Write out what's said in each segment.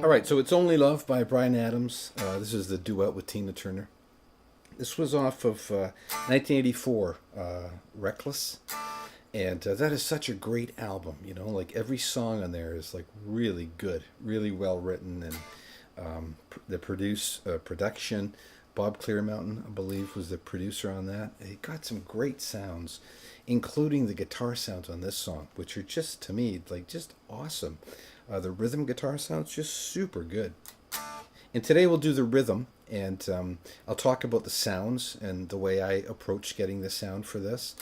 All right, so It's Only Love by Bryan Adams. This is the duet with Tina Turner. This was off of 1984, Reckless. And that is such a great album, you know, like every song on there is like really good, really well written. And the production, Bob Clearmountain, I believe, was the producer on that. It got some great sounds, including the guitar sounds on this song, which are just, to me, like just awesome. The rhythm guitar sounds just super good. And today we'll do the rhythm, and I'll talk about the sounds and the way I approach getting the sound for this.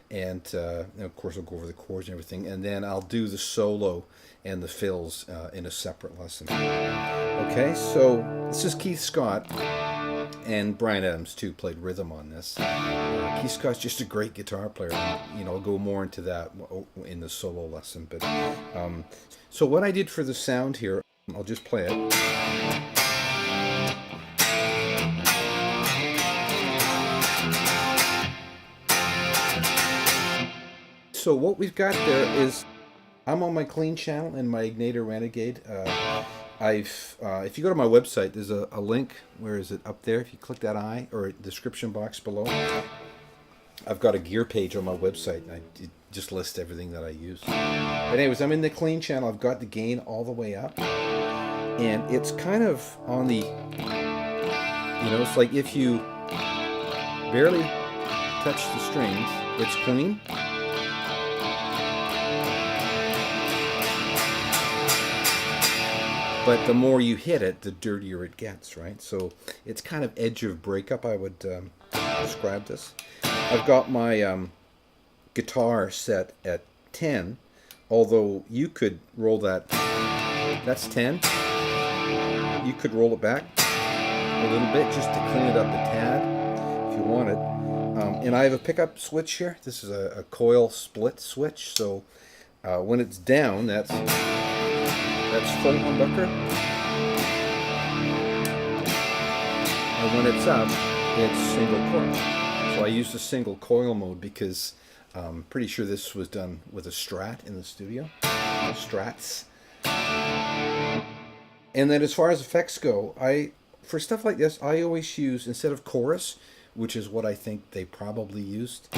And of course, I'll go over the chords and everything. And then I'll do the solo and the fills in a separate lesson. Okay, so this is Keith Scott, and Bryan Adams too played rhythm on this. Keith Scott's just a great guitar player. And, you know, I'll go more into that in the solo lesson. But so what I did for the sound here, I'll just play it. So what we've got there is, I'm on my clean channel in my Igniter Renegade. If you go to my website, there's a link. Where is it? Up there. If you click that eye or description box below, I've got a gear page on my website. And I just list everything that I use. But anyways, I'm in the clean channel. I've got the gain all the way up, and it's kind of on the, you know, it's like if you barely touch the strings, it's clean. But the more you hit it, the dirtier it gets, right? So it's kind of edge of breakup, I would describe this. I've got my guitar set at 10, although you could roll that. That's 10. You could roll it back a little bit just to clean it up a tad if you wanted. And I have a pickup switch here. This is a coil split switch, so when it's down, that's full humbucker, and when it's up, it's single coil. So I use the single coil mode because I'm pretty sure this was done with a Strat in the studio, Strats. And then as far as effects go, for stuff like this, I always use, instead of chorus, which is what I think they probably used,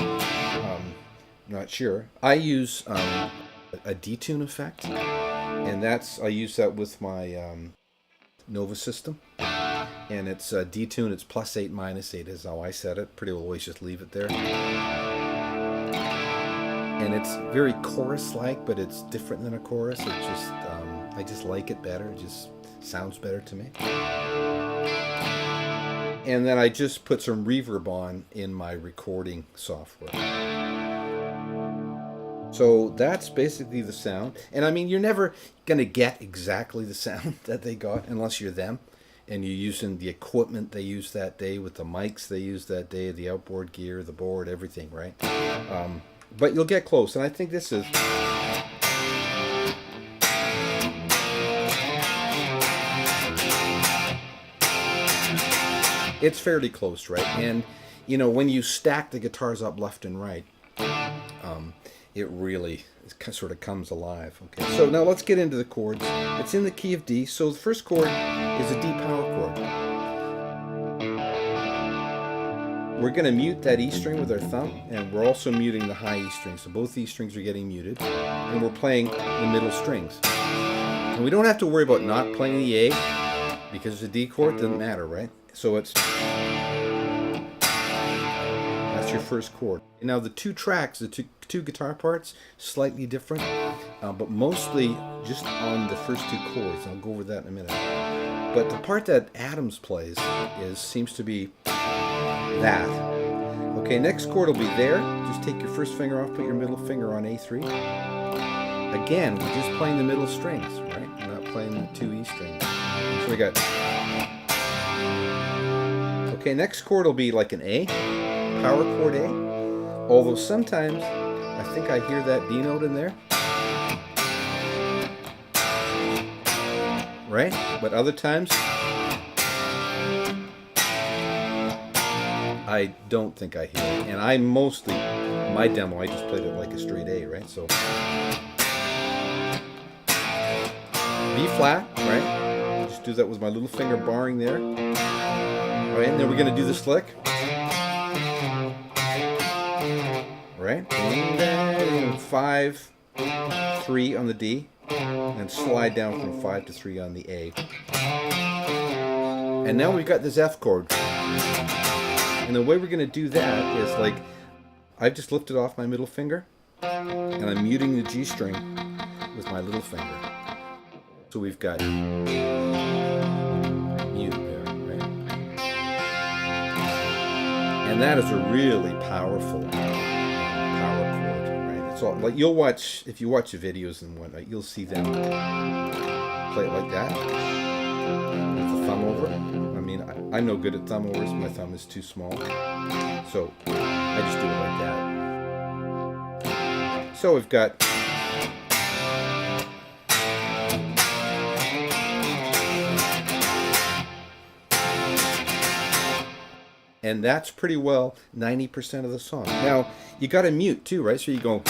not sure, I use a detune effect. And I use that with my Nova system. And it's detune, it's +8, -8 is how I set it. Pretty always just leave it there. And it's very chorus-like, but it's different than a chorus. It just, I just like it better. It just sounds better to me. And then I just put some reverb on in my recording software. So that's basically the sound. And I mean, you're never going to get exactly the sound that they got unless you're them. And you're using the equipment they used that day with the mics they used that day, the outboard gear, the board, everything, right? But you'll get close. And I think this is... It's fairly close, right? And, you know, when you stack the guitars up left and right, it really sort of comes alive. Okay, so now let's get into the chords. It's in the key of D. So the first chord is a D power chord. We're going to mute that E string with our thumb, and we're also muting the high E string. So both E strings are getting muted, and we're playing the middle strings. And we don't have to worry about not playing the A, because it's a D chord, doesn't matter, right? So that's your first chord. Now the two tracks, the two guitar parts, slightly different, but mostly just on the first two chords. I'll go over that in a minute. But the part that Adams plays seems to be that. Okay, next chord will be there. Just take your first finger off, put your middle finger on A3. Again, we're just playing the middle strings, right? We're not playing the two E strings. So we got... Okay, next chord will be like an A, power chord A. Although sometimes I think I hear that D note in there. Right? But other times I don't think I hear it. And I mostly, my demo, I just played it like a straight A, right? So B flat, right? do that with my little finger barring there. All right, and then we're going to do this lick. Right? 5, 3 on the D, and slide down from 5 to 3 on the A. And now we've got this F chord. And the way we're going to do that is like, I've just lifted off my middle finger, and I'm muting the G string with my little finger. So we've got mute there, right? And that is a really powerful power chord, right? It's all like, you'll watch, if you watch the videos and whatnot, you'll see them play it like that with the thumb over. I mean, I'm no good at thumb overs. My thumb is too small, so I just do it like that. So we've got and that's pretty well 90% of the song. Now, you got to mute too, right? So you go,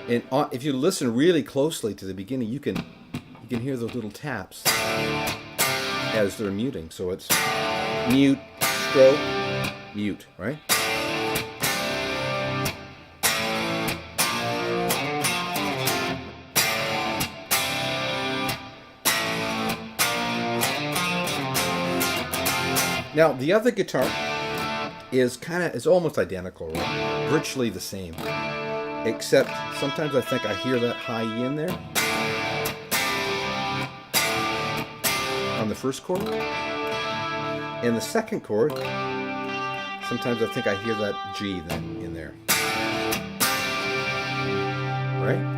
and if you listen really closely to the beginning, you can hear those little taps as they're muting. So it's mute, stroke, mute, right? Now, the other guitar is almost identical, right? Virtually the same. Except sometimes I think I hear that high E in there on the first chord. And the second chord, sometimes I think I hear that G then in there. Right?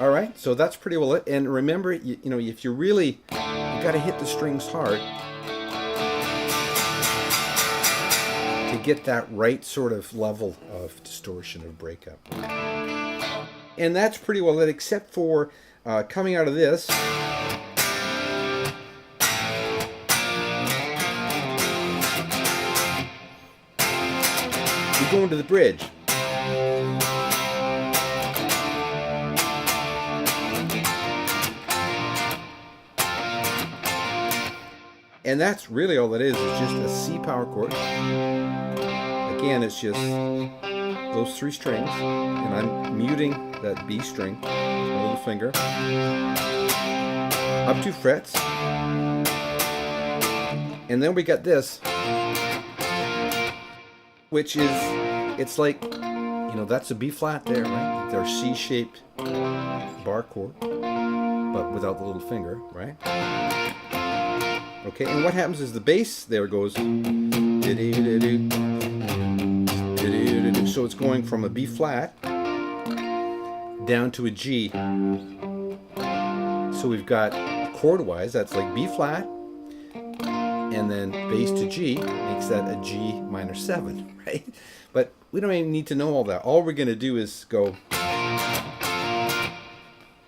All right, so that's pretty well it. And remember, you know, if you really, you got to hit the strings hard to get that right sort of level of distortion of breakup. And that's pretty well it, except for coming out of this. You go into the bridge. And that's really all it is just a C power chord. Again, it's just those 3 strings, and I'm muting that B string with my little finger. Up 2 frets. And then we got this, which is, it's like, you know, that's a B flat there, right? They're C-shaped bar chord, but without the little finger, right? Okay, and what happens is the bass there goes, so it's going from a B flat down to a G. So we've got chord-wise, that's like B flat, and then bass to G makes that a G minor 7, right? But we don't even need to know all that. All we're going to do is go,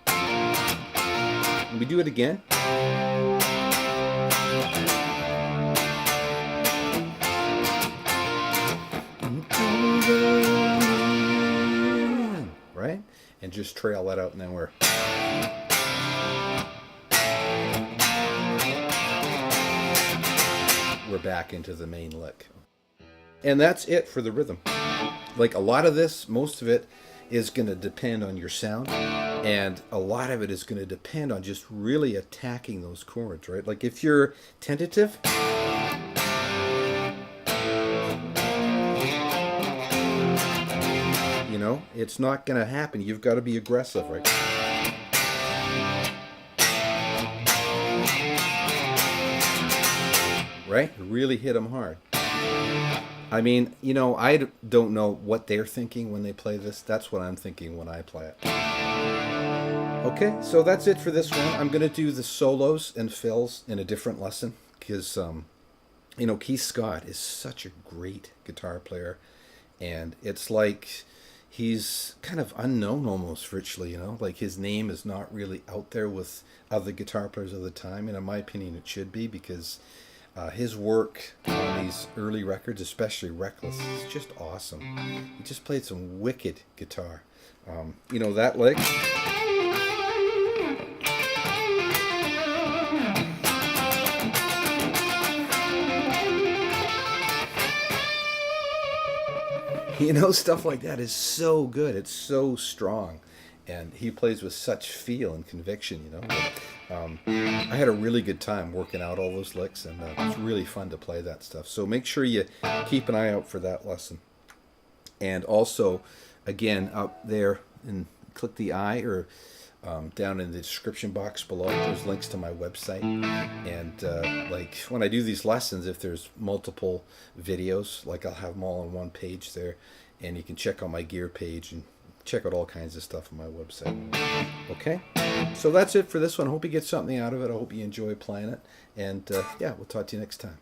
and we do it again. Right? And just trail that out, and then we're back into the main lick. And that's it for the rhythm. Like, a lot of this, most of it is going to depend on your sound, and a lot of it is going to depend on just really attacking those chords, right? Like, if you're tentative, you know, it's not going to happen. You've got to be aggressive, right? Right? Really hit them hard. I mean, you know, I don't know what they're thinking when they play this. That's what I'm thinking when I play it. Okay, so that's it for this one. I'm going to do the solos and fills in a different lesson because, you know, Keith Scott is such a great guitar player. And it's like, he's kind of unknown almost virtually, like his name is not really out there with other guitar players of the time, and in my opinion it should be, because his work on these early records, especially Reckless, is just awesome. He just played some wicked guitar. That lick. Stuff like that is so good. It's so strong. And he plays with such feel and conviction, I had a really good time working out all those licks, and it's really fun to play that stuff. So make sure you keep an eye out for that lesson. And also, again, up there, and click the I, or down in the description box below, there's links to my website. And like when I do these lessons, if there's multiple videos, like I'll have them all on one page there, and you can check out my gear page and check out all kinds of stuff on my website. Okay, so that's it for this one. I hope you get something out of it. I hope you enjoy playing it, and yeah, we'll talk to you next time.